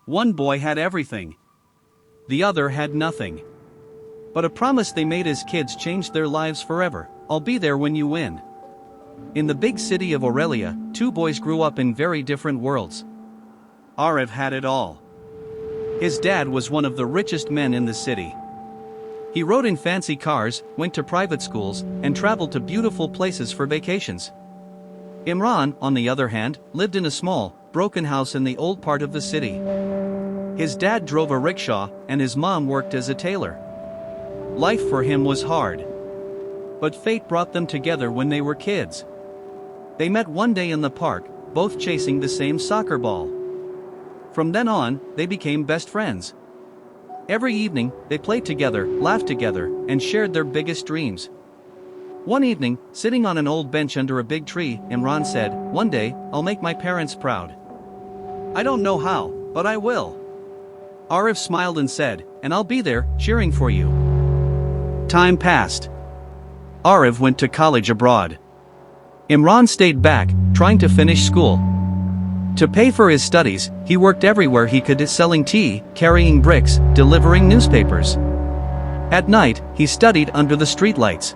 One boy had everything. The other had nothing. But a promise they made as kids changed their lives forever. I'll be there when you win. In the big city of Aurelia, two boys grew up in very different worlds. Aarav had it all. His dad was one of the richest men in the city. He rode in fancy cars, went to private schools, and traveled to beautiful places for vacations. Imran, on the other hand, lived in a small, broken house in the old part of the city. His dad drove a rickshaw, and his mom worked as a tailor. Life for him was hard. But fate brought them together when they were kids. They met one day in the park, both chasing the same soccer ball. From then on, they became best friends. Every evening, they played together, laughed together, and shared their biggest dreams. One evening, sitting on an old bench under a big tree, Imran said, "One day, I'll make my parents proud. I don't know how, but I will." Aarav smiled and said, "And I'll be there, cheering for you." Time passed. Aarav went to college abroad. Imran stayed back, trying to finish school. To pay for his studies, he worked everywhere he could, selling tea, carrying bricks, delivering newspapers. At night, he studied under the streetlights.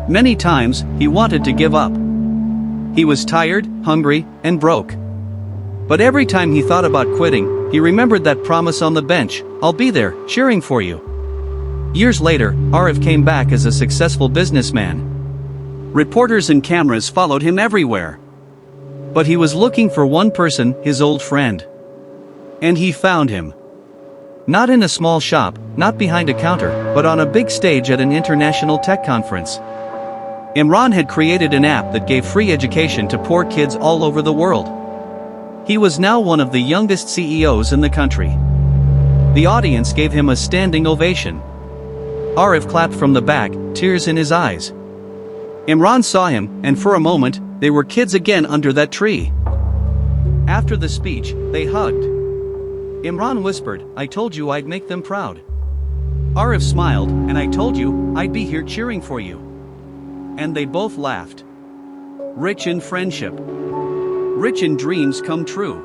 Many times, he wanted to give up. He was tired, hungry, and broke. But every time he thought about quitting, he remembered that promise on the bench, "I'll be there, cheering for you." Years later, Aarav came back as a successful businessman. Reporters and cameras followed him everywhere. But he was looking for one person, his old friend. And he found him. Not in a small shop, not behind a counter, but on a big stage at an international tech conference. Imran had created an app that gave free education to poor kids all over the world. He was now one of the youngest CEOs in the country. The audience gave him a standing ovation. Aarav clapped from the back, tears in his eyes. Imran saw him, and for a moment, they were kids again under that tree. After the speech, they hugged. Imran whispered, "I told you I'd make them proud." Aarav smiled, "And I told you, I'd be here cheering for you." And they both laughed. Rich in friendship. Rich in dreams come true.